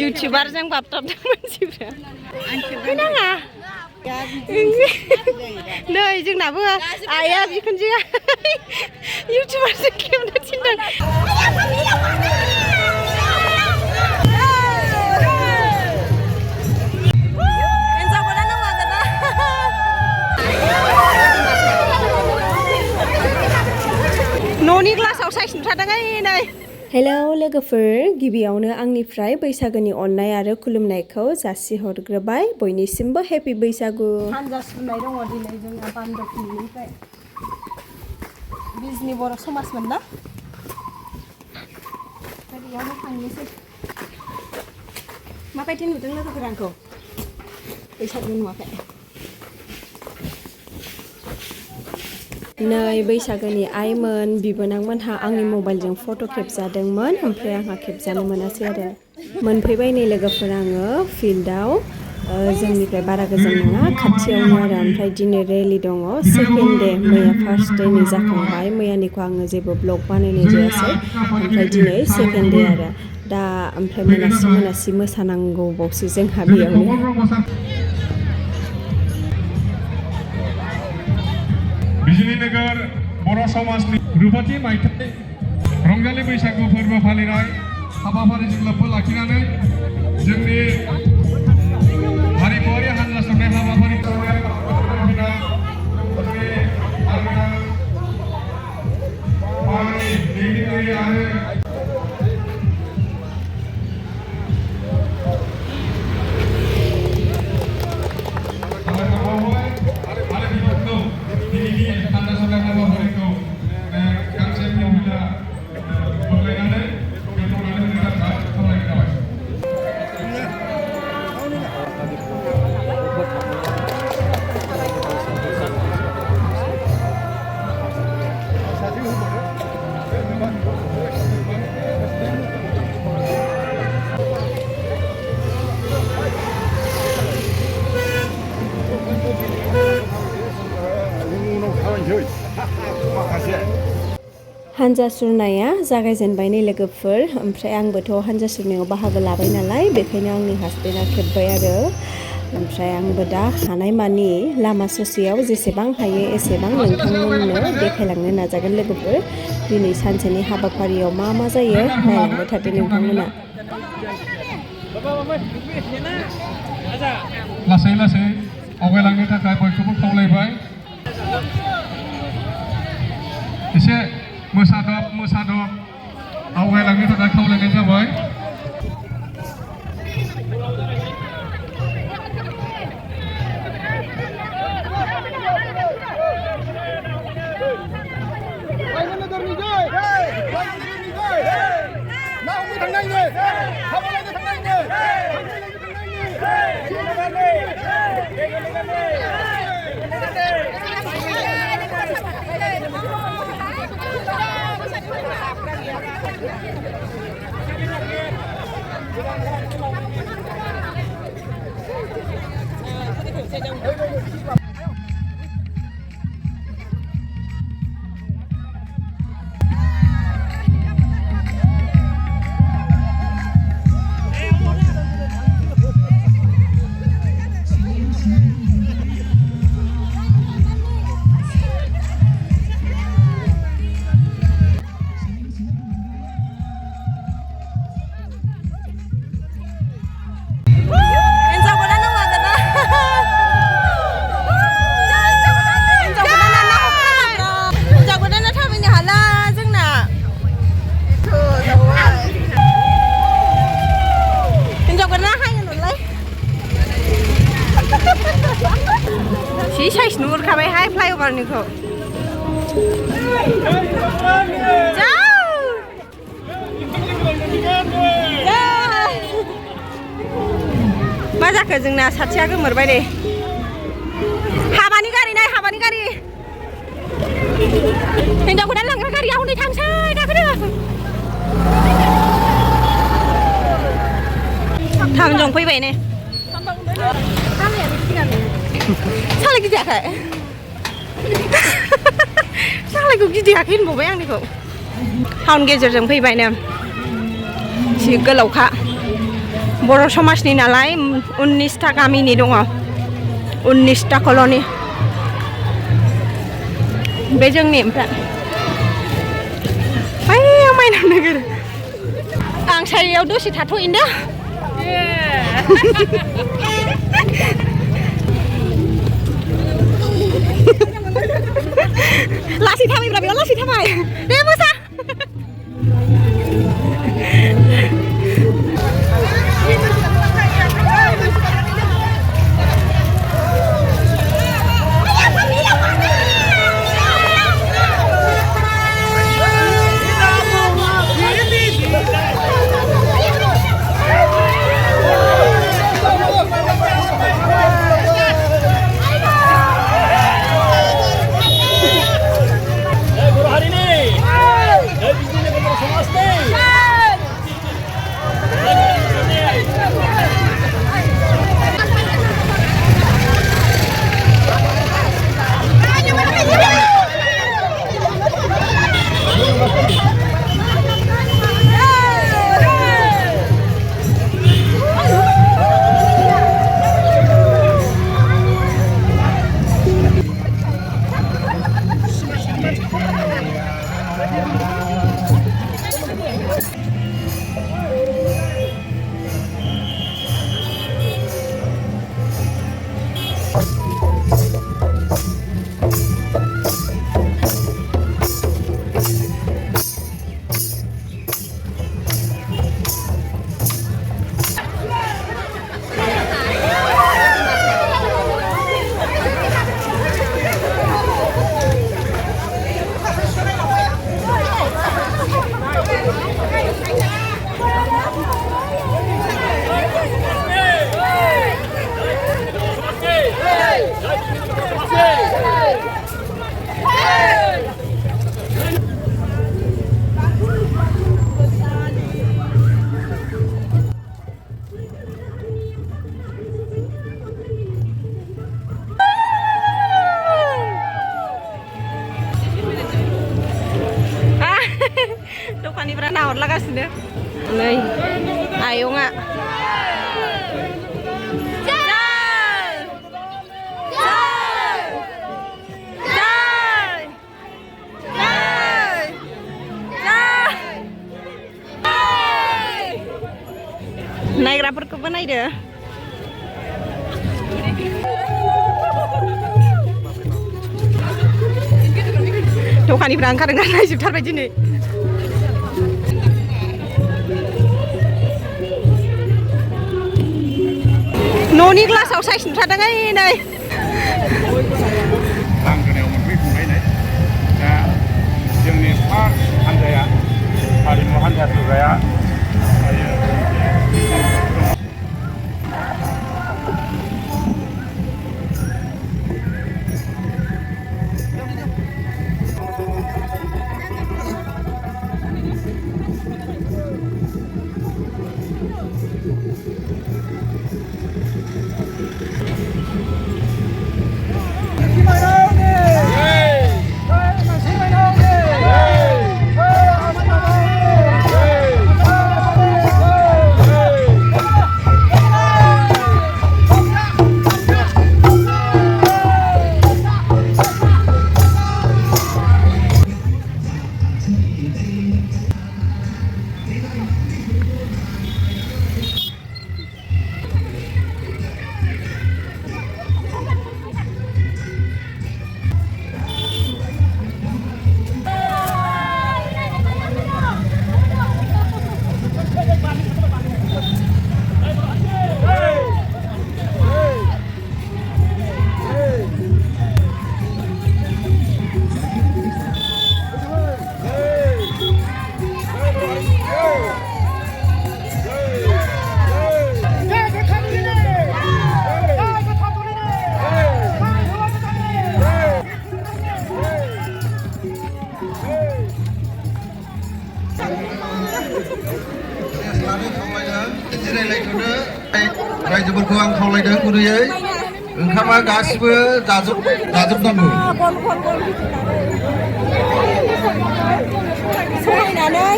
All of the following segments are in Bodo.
इउटुबार जों बाबथाबदों मानसिफ्रा फैनाङा नै जोंनाबो आइया बिखुनजोआ इउटुबारजों खेबनो थिनदों न'नि ग्लासाव साइस नुथारदों नै हेलौ लोगोफोर गिबियावनो आंनिफ्राय बैसागोनि अननाय आरो खुलुमनायखौ जासिहरग्रोबाय बयनिसिमबो हेपि बैसागु हानजा सुरनाय दङ दिनै जोंना बान्दोफिनिफ्राय बिजनि बर' समाजमोन ना बेयावनो थांनोसै माबायदि नुदों लोगोफोर आंखौ बैसागु नुवाखै नै बैसागोनि आइमोन बिबोनांमोनहा आंनि मबाइलजों फट' खेबजादोंमोन ओमफ्राय आंहा खेबजानो मोनासै आरो मोनफैबाय नै लोगोफोर आङो फिल्डआव जोंनिफ्राय बारा गोजान नङा खाथियावनो आरो ओमफ्राय दिनै रेलि दङ सेकेन्ड डे मैया फार्स्ट डेनि जाखांबाय मैयानिखौ आङो जेबो ब्लग बानायनाय जायासै ओमफ्राय दिनै सेकेन्ड डे आरो दा ओमफ्राय मोनासि मोसानांगौबावसो जोंहा बेयावनो बिजनि नोगोर बर' समाजनि रुपाति माइtai रंजालि बैसागु फोरबो फालिनाय हाबाफारिजों लोब्बा लाखिनानै जोंनि हारिमुआरि हानजा सुरनाय हाबाफारिखौ हानजा सुरनाया जागायजेनबाय नै लोगोफोर ओमफ्राय आंबोथ' हानजा सुरनायाव बाहागो लाबाय नालाय बेखायनो आंनि हासबेन्डआ खेबबाय आरो ओमफ्राय आंबो दा हानायमानि लामा ससेयाव जेसेबां हायो एसेबां नोंथांमोननो देखायलांनो नाजागोन लोगोफोर दिनै सानसेनि हाबाफारियाव मा मा जायो नायलांबाय थादो नोंथांमोना लासै लासै आवगायलांनो थाखाय बयखौबो खावलायबाय एसे मोसादब आवगायलांनो थाखाय खावलायनाय जाबाय साइस नुहुरखाबायहाय फ्लाइअभारनिखौ मा जाखो जोंना साथिया गोमोरबाय दे हाबानि गारि नाय हाबानि गारि हिनजाव गोदान लांग्रा गारिया हनै थांसै गाखोदो थामजों फैबाय ने सालाय गिदियाखै सालायखौ गिदियाखै होनबावबाय आंनिखौ टाउन गेजेरजों फैबायनो जि गोलावखा बर' समाजनि नालाय 19टा गामिनि दङ 19टा कल'नि बे जोंनि ओमफ्राय आं माइनाव नोगोर आं सारियाव दसे थाथ'इनो लासै थाबायब्रा बेयाव लासै थाबाय दे मोसा दखानिफ्रा नाहरलागासिनो नै आयंआ नायग्राफोरखौबो नायदो दखानिफ्रा ओंखार नायजोबथारबाय दिनै न'नि ग्लासाव साइज नुथारदों नै लांगोनायाव मोनफैखांबायनाय दा जोंनि फार्स्ट हान्जाया हारिमु हान्जा सोग्राया रायजोफोरखौ आं खावलायदों गुरैयै ओंखामा गासिबो जाजोबनांगौ सहायनानै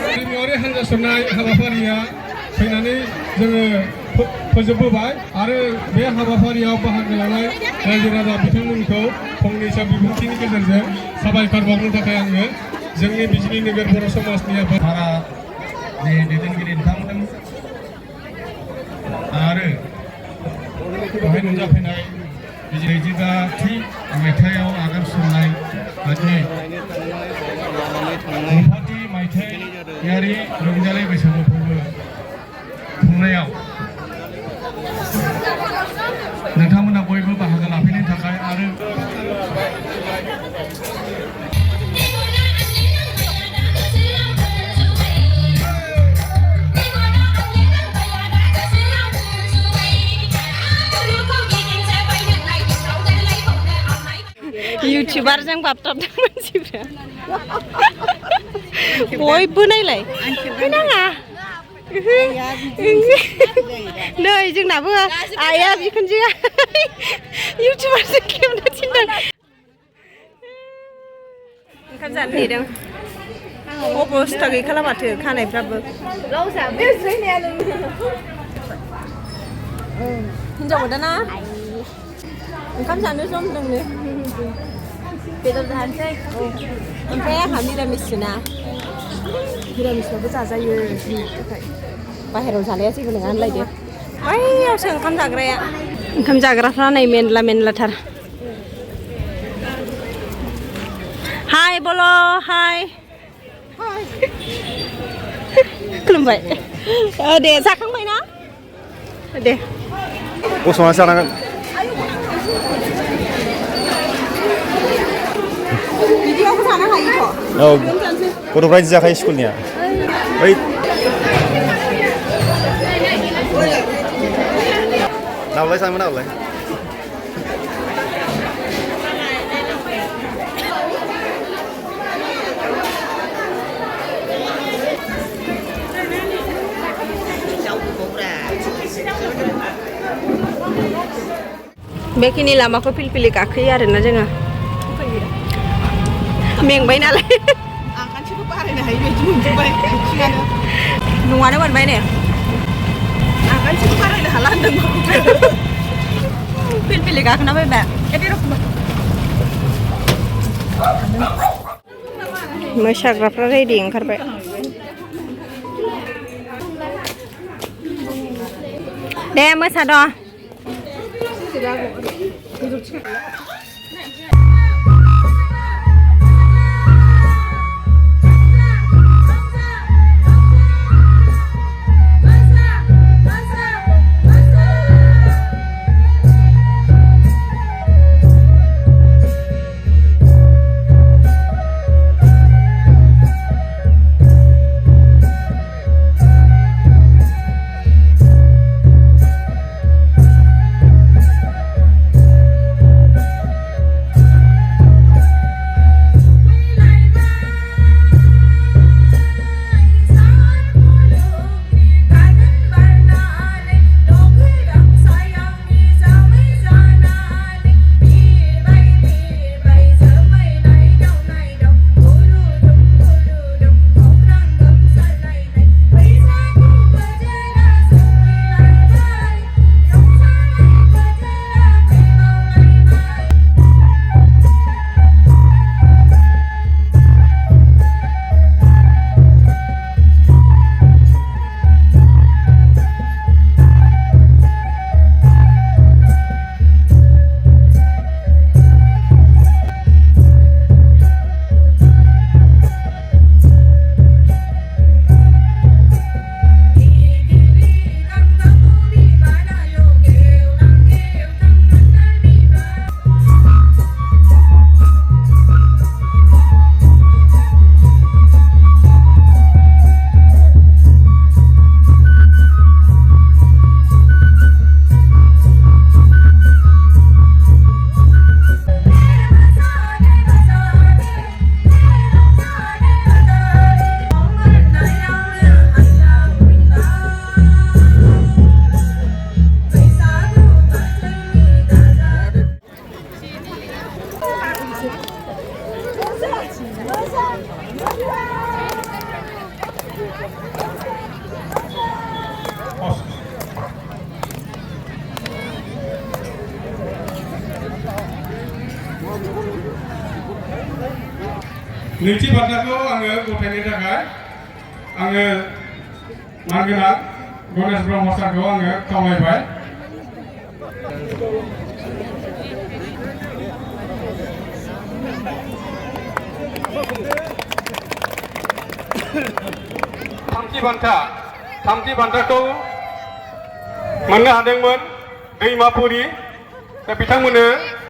Harimuari Hanja Surnai habafaरिया फैनानै जोङो फोजोबबोबाय आरो बे हाबाफारियाव बाहागो लानाय रायजो राजा बिथांमोनखौ फंनैसो बिबुंथिनि गेजेरजों साबायखर बावनो थाखाय आङो जोंनि बिजनि नोगोर बर' समाजनि आफादनि दैदेनगिरि नोंथांमोन आरो बेवहाय नुजाफैनाय नैजिबाथि मायथाइयाव आगान सुरनाय बादि रुपाति मायथाइयारि रंजालि बैसागु फोरबो खुंनायाव नोंथांमोना बयबो बाहागो लाफैनायनि थाखाय आरो YouTuber जों बाबथाबदों मानसिफ्रा बयबो नायलाय फैनाङा नै जोंनाबो आइया बिखुनजोआ इउटुबारजों खेबनो थिनदों ओंखाम जानो नेदों अबस्था गैखाला माथो खानायफ्राबो हिनजाव गोदाना ओंखाम जानो सम दंनो बेदर जानोसै ओमफ्राय आंहा मिरामिससोना मिरामिसबाबो जाजायो थाखाय बाहेरायाव जानाया जेबो नङा होनलायदो बैयावसो ओंखाम जाग्राया ओंखाम जाग्राफ्रा नै मेनला मेनलाथार हाय बल' हाय खुलुमबाय दे जाखांबाय ना दे गसंना जानांगोन बिदियावबो जानो हायोथ' औ गथ'फ्रा इदि जाखायो स्कुलनिया बै नावलाय सानमोन नावलाय बेखिनि लामाखौ फिलफिलि गाखोयो आरोना जोङो मेंबाय नालाय आगानसेबो बारायनो हायि बायदि मोनजोब्बाय न'आनो मोनबाय ने आगानसेबो बारायनो हाला होनदों फिलफिलि गाखोना फैबाय मोसाग्राफ्रा रेडि ओंखारबाय दे मोसाद' नैथि बान्थाखौ आङो गथायनो थाखाय आङो मानगोनां गणेश ब्रह्म सारखौ आङो खावलायबाय। थामथि बान्थाखौ मोननो हादोंमोन दैमापुरि दा बिथांमोननो